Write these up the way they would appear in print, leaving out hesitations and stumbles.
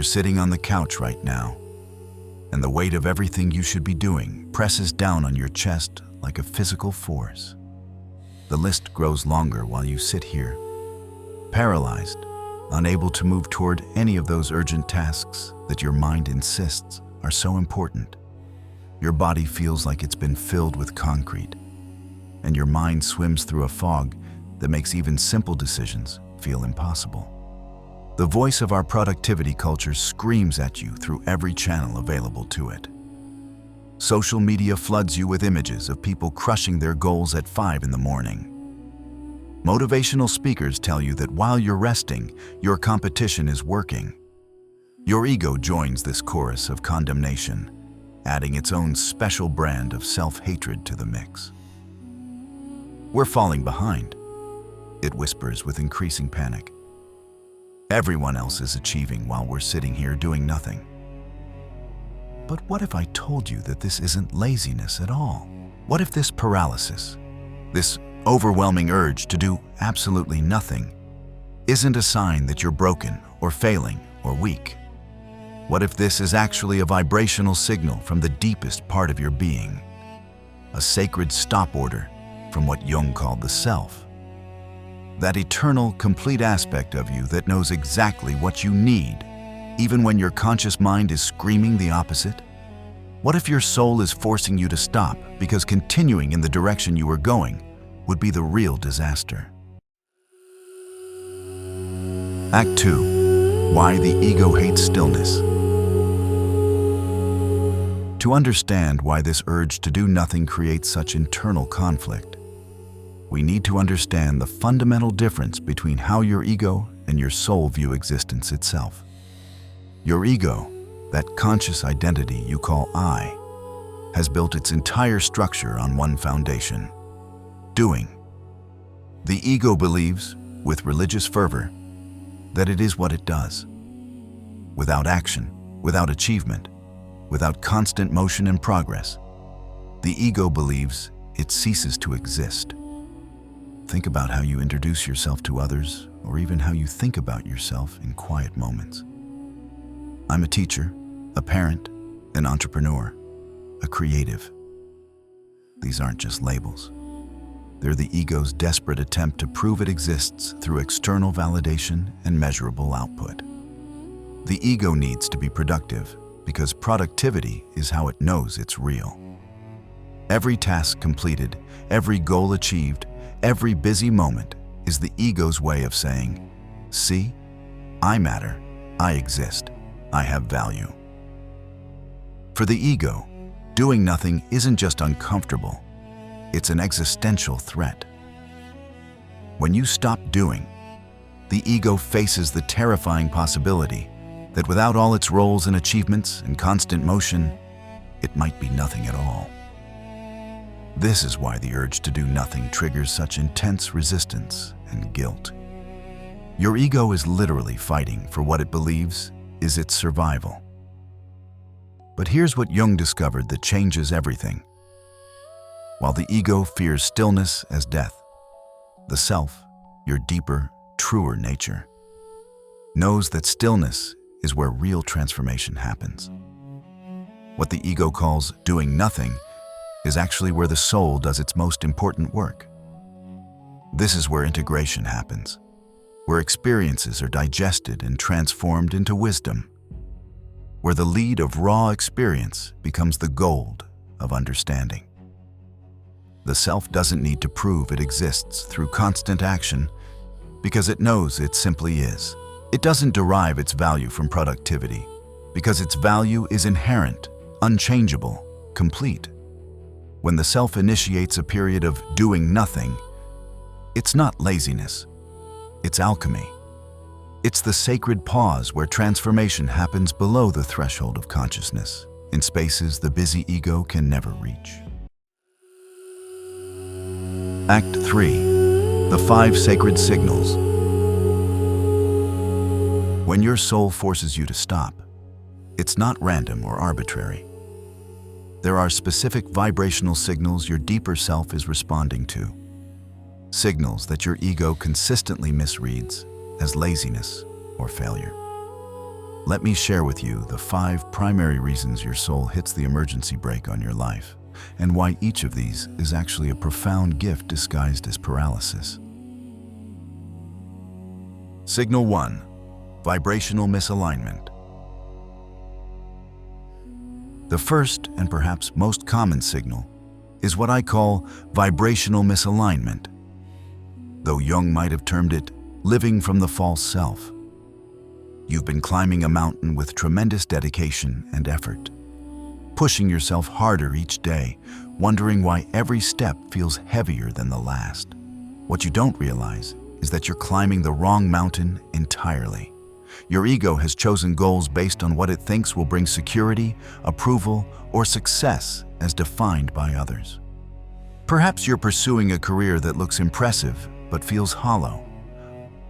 You're sitting on the couch right now, and the weight of everything you should be doing presses down on your chest like a physical force. The list grows longer while you sit here, paralyzed, unable to move toward any of those urgent tasks that your mind insists are so important. Your body feels like it's been filled with concrete, and your mind swims through a fog that makes even simple decisions feel impossible. The voice of our productivity culture screams at you through every channel available to it. Social media floods you with images of people crushing their goals at 5 in the morning. Motivational speakers tell you that while you're resting, your competition is working. Your ego joins this chorus of condemnation, adding its own special brand of self-hatred to the mix. We're falling behind, it whispers with increasing panic. Everyone else is achieving while we're sitting here doing nothing. But what if I told you that this isn't laziness at all? What if this paralysis, this overwhelming urge to do absolutely nothing, isn't a sign that you're broken or failing or weak? What if this is actually a vibrational signal from the deepest part of your being? A sacred stop order from what Jung called the self. That eternal, complete aspect of you that knows exactly what you need, even when your conscious mind is screaming the opposite? What if your soul is forcing you to stop because continuing in the direction you were going would be the real disaster? Act 2. Why the ego hates stillness. To understand why this urge to do nothing creates such internal conflict, we need to understand the fundamental difference between how your ego and your soul view existence itself. Your ego, that conscious identity you call I, has built its entire structure on one foundation: doing. The ego believes, with religious fervor, that it is what it does. Without action, without achievement, without constant motion and progress, the ego believes it ceases to exist. Think about how you introduce yourself to others, or even how you think about yourself in quiet moments. I'm a teacher, a parent, an entrepreneur, a creative. These aren't just labels. They're the ego's desperate attempt to prove it exists through external validation and measurable output. The ego needs to be productive because productivity is how it knows it's real. Every task completed, every goal achieved, every busy moment is the ego's way of saying, "See, I matter, I exist, I have value." For the ego, doing nothing isn't just uncomfortable, it's an existential threat. When you stop doing, the ego faces the terrifying possibility that without all its roles and achievements and constant motion, it might be nothing at all. This is why the urge to do nothing triggers such intense resistance and guilt. Your ego is literally fighting for what it believes is its survival. But here's what Jung discovered that changes everything. While the ego fears stillness as death, the self, your deeper, truer nature, knows that stillness is where real transformation happens. What the ego calls doing nothing is actually where the soul does its most important work. This is where integration happens, where experiences are digested and transformed into wisdom, where the lead of raw experience becomes the gold of understanding. The self doesn't need to prove it exists through constant action because it knows it simply is. It doesn't derive its value from productivity because its value is inherent, unchangeable, complete. When the self initiates a period of doing nothing, it's not laziness, it's alchemy. It's the sacred pause where transformation happens below the threshold of consciousness, in spaces the busy ego can never reach. Act 3. The 5 Sacred Signals. When your soul forces you to stop, it's not random or arbitrary. There are specific vibrational signals your deeper self is responding to. Signals that your ego consistently misreads as laziness or failure. Let me share with you the 5 primary reasons your soul hits the emergency brake on your life, and why each of these is actually a profound gift disguised as paralysis. Signal 1. Vibrational misalignment. The first and perhaps most common signal is what I call vibrational misalignment, though Jung might have termed it living from the false self. You've been climbing a mountain with tremendous dedication and effort, pushing yourself harder each day, wondering why every step feels heavier than the last. What you don't realize is that you're climbing the wrong mountain entirely. Your ego has chosen goals based on what it thinks will bring security, approval, or success as defined by others. Perhaps you're pursuing a career that looks impressive but feels hollow,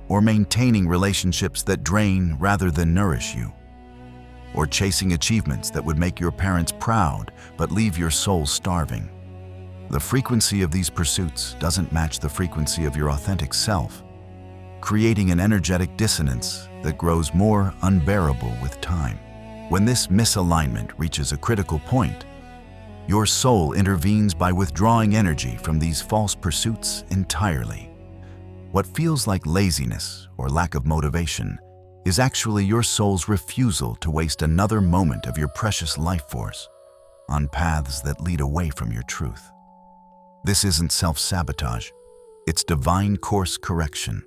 or maintaining relationships that drain rather than nourish you, or chasing achievements that would make your parents proud but leave your soul starving. The frequency of these pursuits doesn't match the frequency of your authentic self, creating an energetic dissonance that grows more unbearable with time. When this misalignment reaches a critical point, your soul intervenes by withdrawing energy from these false pursuits entirely. What feels like laziness or lack of motivation is actually your soul's refusal to waste another moment of your precious life force on paths that lead away from your truth. This isn't self-sabotage, it's divine course correction.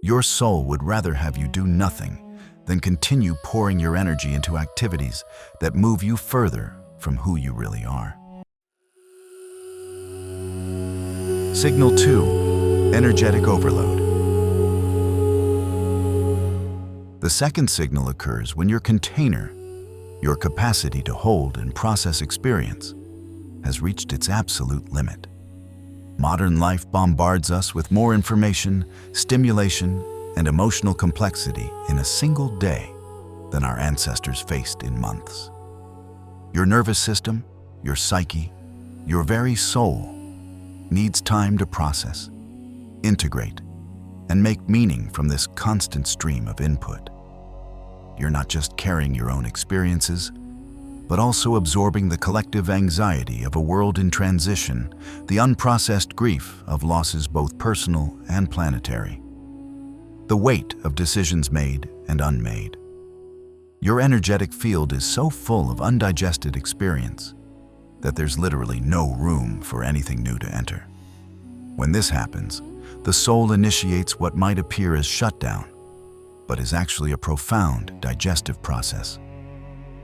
Your soul would rather have you do nothing than continue pouring your energy into activities that move you further from who you really are. Signal 2. Energetic overload. The second signal occurs when your container, your capacity to hold and process experience, has reached its absolute limit. Modern life bombards us with more information, stimulation, and emotional complexity in a single day than our ancestors faced in months. Your nervous system, your psyche, your very soul needs time to process, integrate, and make meaning from this constant stream of input. You're not just carrying your own experiences, but also absorbing the collective anxiety of a world in transition, the unprocessed grief of losses both personal and planetary, the weight of decisions made and unmade. Your energetic field is so full of undigested experience that there's literally no room for anything new to enter. When this happens, the soul initiates what might appear as shutdown, but is actually a profound digestive process.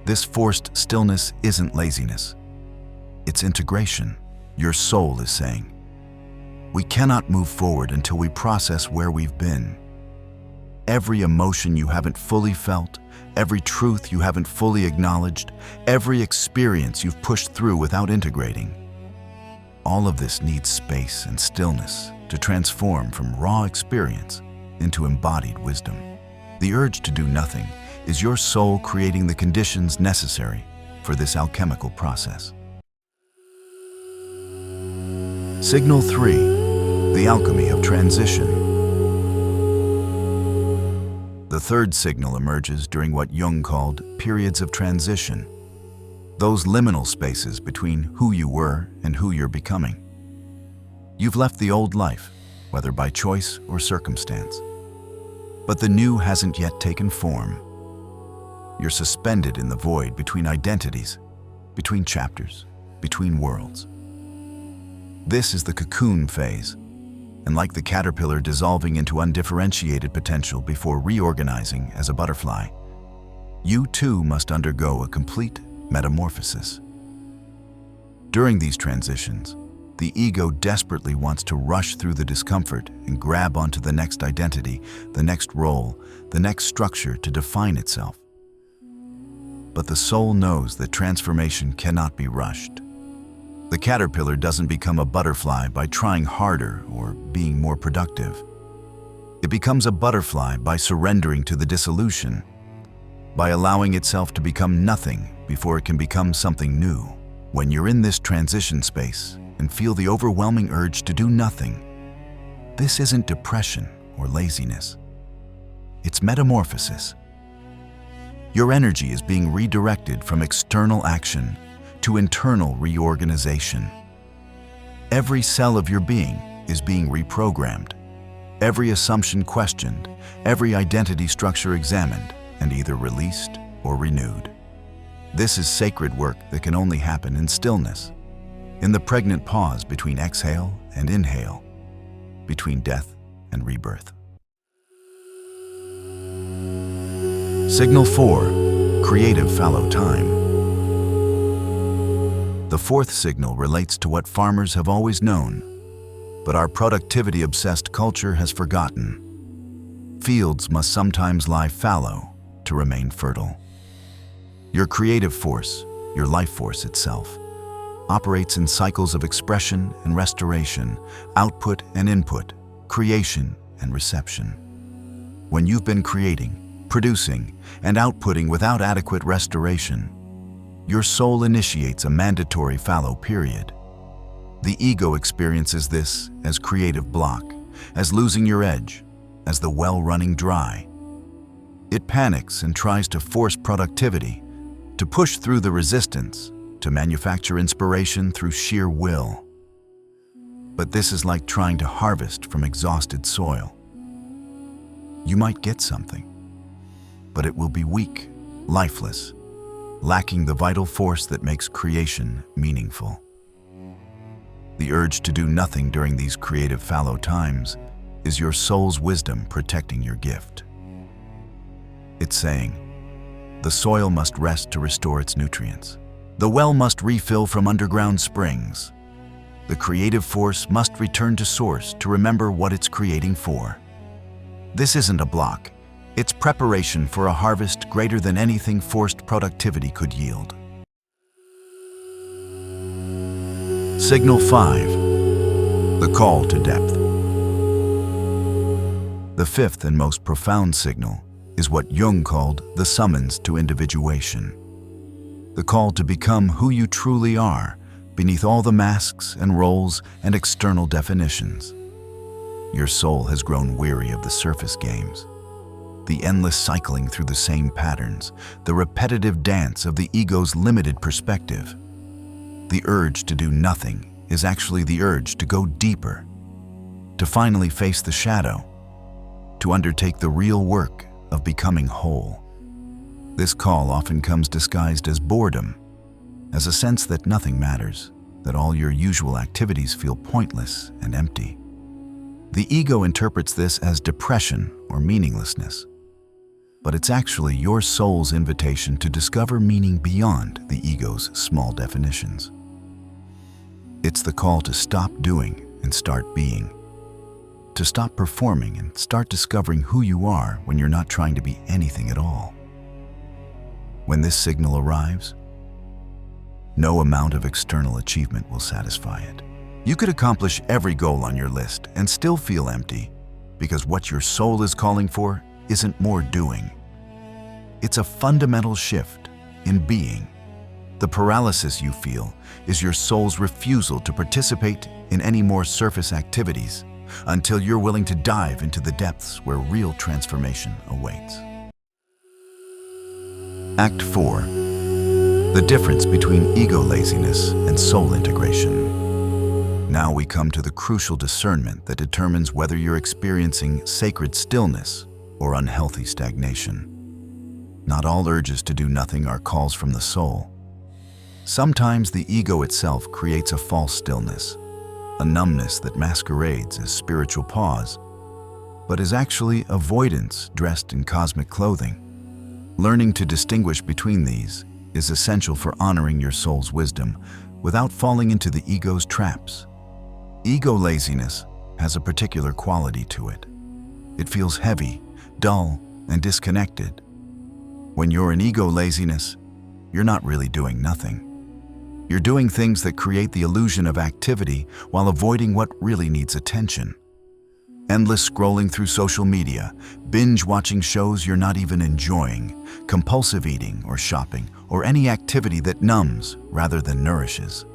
This forced stillness isn't laziness, it's integration. Your soul is saying, we cannot move forward until we process where we've been. Every emotion you haven't fully felt, every truth you haven't fully acknowledged, every experience you've pushed through without integrating. All of this needs space and stillness to transform from raw experience into embodied wisdom. The urge to do nothing is your soul creating the conditions necessary for this alchemical process. Signal 3. The alchemy of transition. The third signal emerges during what Jung called periods of transition, those liminal spaces between who you were and who you're becoming. You've left the old life, whether by choice or circumstance, but the new hasn't yet taken form. You're suspended in the void between identities, between chapters, between worlds. This is the cocoon phase, and like the caterpillar dissolving into undifferentiated potential before reorganizing as a butterfly, you too must undergo a complete metamorphosis. During these transitions, the ego desperately wants to rush through the discomfort and grab onto the next identity, the next role, the next structure to define itself. But the soul knows that transformation cannot be rushed. The caterpillar doesn't become a butterfly by trying harder or being more productive. It becomes a butterfly by surrendering to the dissolution, by allowing itself to become nothing before it can become something new. When you're in this transition space and feel the overwhelming urge to do nothing, this isn't depression or laziness. It's metamorphosis. Your energy is being redirected from external action to internal reorganization. Every cell of your being is being reprogrammed, every assumption questioned, every identity structure examined and either released or renewed. This is sacred work that can only happen in stillness, in the pregnant pause between exhale and inhale, between death and rebirth. Signal 4, creative fallow time. The fourth signal relates to what farmers have always known, but our productivity-obsessed culture has forgotten. Fields must sometimes lie fallow to remain fertile. Your creative force, your life force itself, operates in cycles of expression and restoration, output and input, creation and reception. When you've been creating, producing, and outputting without adequate restoration, your soul initiates a mandatory fallow period. The ego experiences this as creative block, as losing your edge, as the well running dry. It panics and tries to force productivity, to push through the resistance, to manufacture inspiration through sheer will. But this is like trying to harvest from exhausted soil. You might get something, but it will be weak, lifeless, lacking the vital force that makes creation meaningful. The urge to do nothing during these creative fallow times is your soul's wisdom protecting your gift. It's saying, the soil must rest to restore its nutrients. The well must refill from underground springs. The creative force must return to source to remember what it's creating for. This isn't a block. It's preparation for a harvest greater than anything forced productivity could yield. Signal 5, the call to depth. The fifth and most profound signal is what Jung called the summons to individuation. The call to become who you truly are beneath all the masks and roles and external definitions. Your soul has grown weary of the surface games, the endless cycling through the same patterns, the repetitive dance of the ego's limited perspective. The urge to do nothing is actually the urge to go deeper, to finally face the shadow, to undertake the real work of becoming whole. This call often comes disguised as boredom, as a sense that nothing matters, that all your usual activities feel pointless and empty. The ego interprets this as depression or meaninglessness, but it's actually your soul's invitation to discover meaning beyond the ego's small definitions. It's the call to stop doing and start being, to stop performing and start discovering who you are when you're not trying to be anything at all. When this signal arrives, no amount of external achievement will satisfy it. You could accomplish every goal on your list and still feel empty, because what your soul is calling for isn't more doing. It's a fundamental shift in being. The paralysis you feel is your soul's refusal to participate in any more surface activities until you're willing to dive into the depths where real transformation awaits. Act 4. The difference between ego laziness and soul integration. Now we come to the crucial discernment that determines whether you're experiencing sacred stillness or unhealthy stagnation. Not all urges to do nothing are calls from the soul. Sometimes the ego itself creates a false stillness, a numbness that masquerades as spiritual pause, but is actually avoidance dressed in cosmic clothing. Learning to distinguish between these is essential for honoring your soul's wisdom without falling into the ego's traps. Ego laziness has a particular quality to it. It feels heavy, dull, and disconnected. When you're in ego laziness, you're not really doing nothing. You're doing things that create the illusion of activity while avoiding what really needs attention. Endless scrolling through social media, binge-watching shows you're not even enjoying, compulsive eating or shopping, or any activity that numbs rather than nourishes.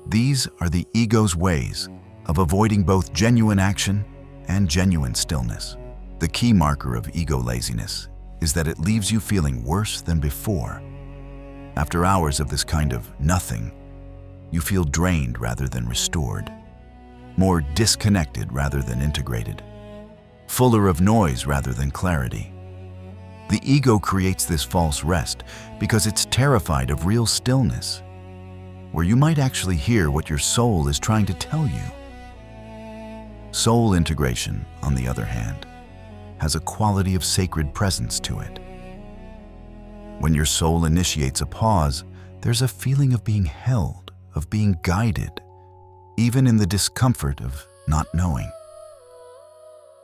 These are the ego's ways of avoiding both genuine action and genuine stillness. The key marker of ego laziness is that it leaves you feeling worse than before. After hours of this kind of nothing, you feel drained rather than restored, more disconnected rather than integrated, fuller of noise rather than clarity. The ego creates this false rest because it's terrified of real stillness, where you might actually hear what your soul is trying to tell you. Soul integration, on the other hand, has a quality of sacred presence to it. When your soul initiates a pause, there's a feeling of being held, of being guided, even in the discomfort of not knowing.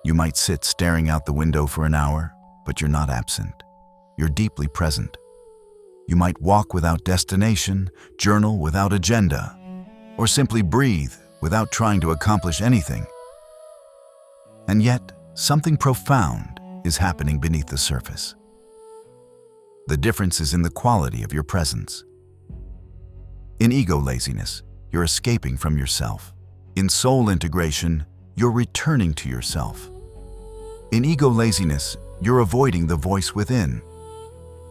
You might sit staring out the window for an hour, but you're not absent. You're deeply present. You might walk without destination, journal without agenda, or simply breathe without trying to accomplish anything. And yet, something profound is happening beneath the surface. The difference is in the quality of your presence. In ego laziness, you're escaping from yourself. In soul integration, you're returning to yourself. In ego laziness, you're avoiding the voice within.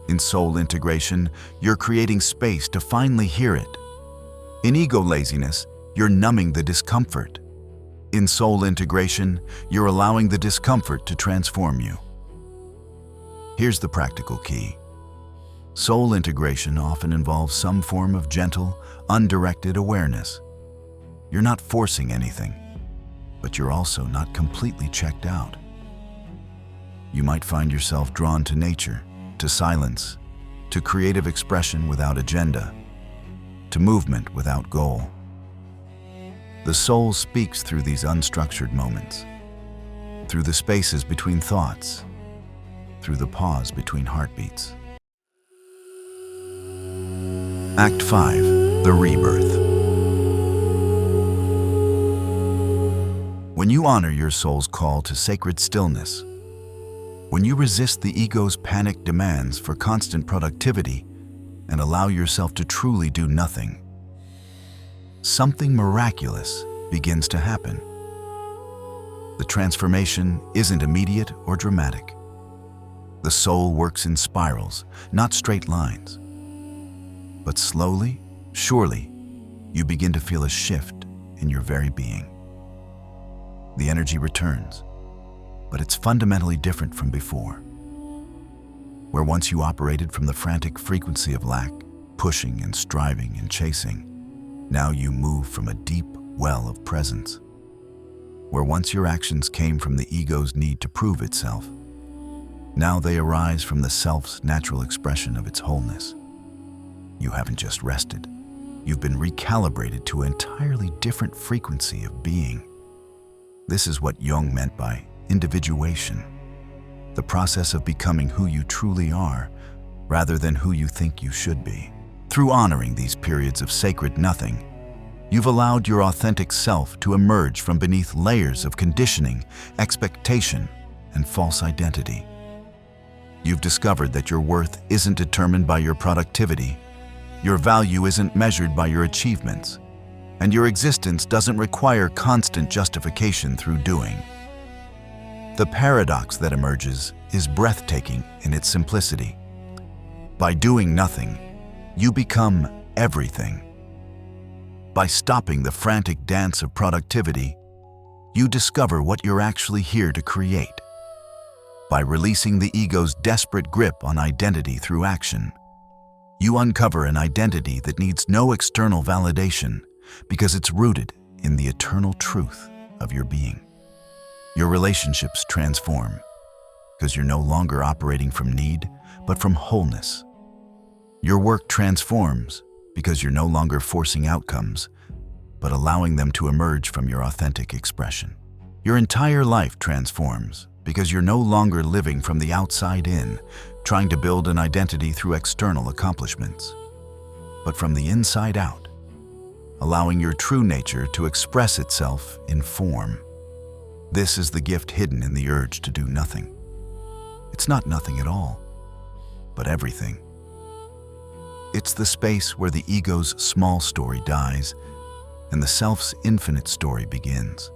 In soul integration, you're creating space to finally hear it. In ego laziness, you're numbing the discomfort. In soul integration, you're allowing the discomfort to transform you. Here's the practical key. Soul integration often involves some form of gentle, undirected awareness. You're not forcing anything, but you're also not completely checked out. You might find yourself drawn to nature, to silence, to creative expression without agenda, to movement without goal. The soul speaks through these unstructured moments, through the spaces between thoughts, through the pause between heartbeats. Act 5. The Rebirth. When you honor your soul's call to sacred stillness, when you resist the ego's panicked demands for constant productivity and allow yourself to truly do nothing, something miraculous begins to happen. The transformation isn't immediate or dramatic. The soul works in spirals, not straight lines. But slowly, surely, you begin to feel a shift in your very being. The energy returns, but it's fundamentally different from before. Where once you operated from the frantic frequency of lack, pushing and striving and chasing, now you move from a deep well of presence. Where once your actions came from the ego's need to prove itself, now they arise from the self's natural expression of its wholeness. You haven't just rested. You've been recalibrated to an entirely different frequency of being. This is what Jung meant by individuation, the process of becoming who you truly are rather than who you think you should be. Through honoring these periods of sacred nothing, you've allowed your authentic self to emerge from beneath layers of conditioning, expectation, and false identity. You've discovered that your worth isn't determined by your productivity, your value isn't measured by your achievements, and your existence doesn't require constant justification through doing. The paradox that emerges is breathtaking in its simplicity. By doing nothing, you become everything. By stopping the frantic dance of productivity, you discover what you're actually here to create. By releasing the ego's desperate grip on identity through action, you uncover an identity that needs no external validation because it's rooted in the eternal truth of your being. Your relationships transform because you're no longer operating from need, but from wholeness. Your work transforms because you're no longer forcing outcomes, but allowing them to emerge from your authentic expression. Your entire life transforms because you're no longer living from the outside in, trying to build an identity through external accomplishments, but from the inside out, allowing your true nature to express itself in form. This is the gift hidden in the urge to do nothing. It's not nothing at all, but everything. It's the space where the ego's small story dies and the self's infinite story begins.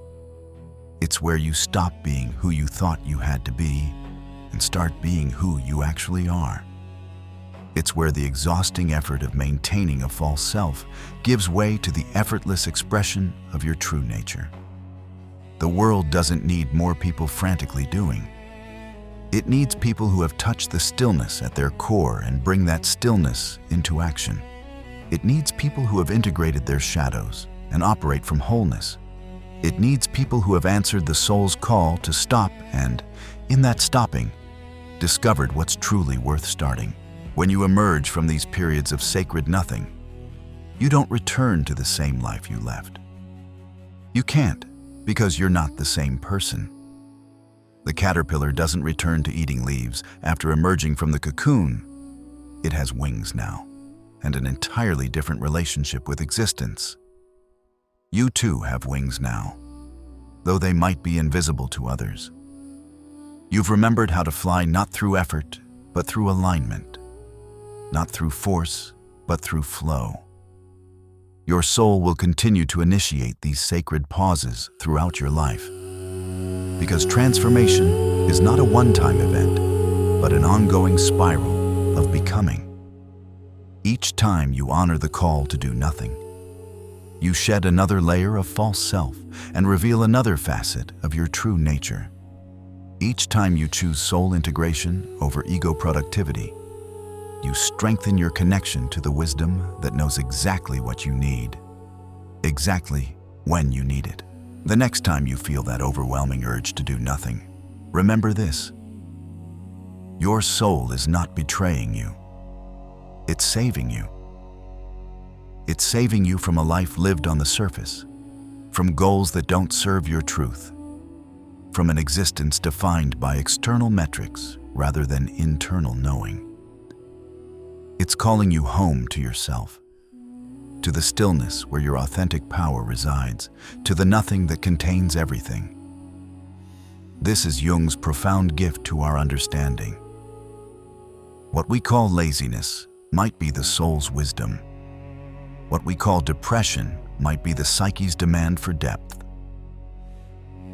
It's where you stop being who you thought you had to be and start being who you actually are. It's where the exhausting effort of maintaining a false self gives way to the effortless expression of your true nature. The world doesn't need more people frantically doing. It needs people who have touched the stillness at their core and bring that stillness into action. It needs people who have integrated their shadows and operate from wholeness. It needs people who have answered the soul's call to stop and, in that stopping, discovered what's truly worth starting. When you emerge from these periods of sacred nothing, you don't return to the same life you left. You can't, because you're not the same person. The caterpillar doesn't return to eating leaves after emerging from the cocoon. It has wings now, and an entirely different relationship with existence. You too have wings now, though they might be invisible to others. You've remembered how to fly not through effort, but through alignment. Not through force, but through flow. Your soul will continue to initiate these sacred pauses throughout your life. Because transformation is not a one-time event, but an ongoing spiral of becoming. Each time you honor the call to do nothing, you shed another layer of false self and reveal another facet of your true nature. Each time you choose soul integration over ego productivity, you strengthen your connection to the wisdom that knows exactly what you need, exactly when you need it. The next time you feel that overwhelming urge to do nothing, remember this: your soul is not betraying you. It's saving you. It's saving you from a life lived on the surface, from goals that don't serve your truth, from an existence defined by external metrics rather than internal knowing. It's calling you home to yourself, to the stillness where your authentic power resides, to the nothing that contains everything. This is Jung's profound gift to our understanding. What we call laziness might be the soul's wisdom. What we call depression might be the psyche's demand for depth.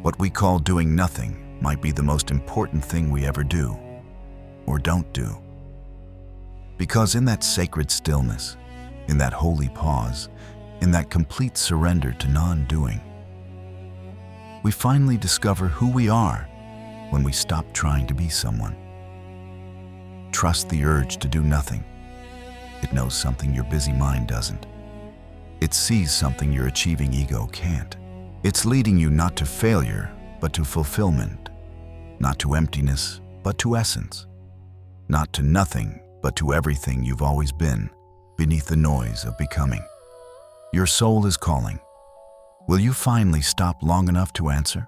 What we call doing nothing might be the most important thing we ever do, or don't do. Because in that sacred stillness, in that holy pause, in that complete surrender to non-doing, we finally discover who we are when we stop trying to be someone. Trust the urge to do nothing. It knows something your busy mind doesn't. It sees something your achieving ego can't. It's leading you not to failure, but to fulfillment, not to emptiness, but to essence, not to nothing, but to everything you've always been, beneath the noise of becoming. Your soul is calling. Will you finally stop long enough to answer?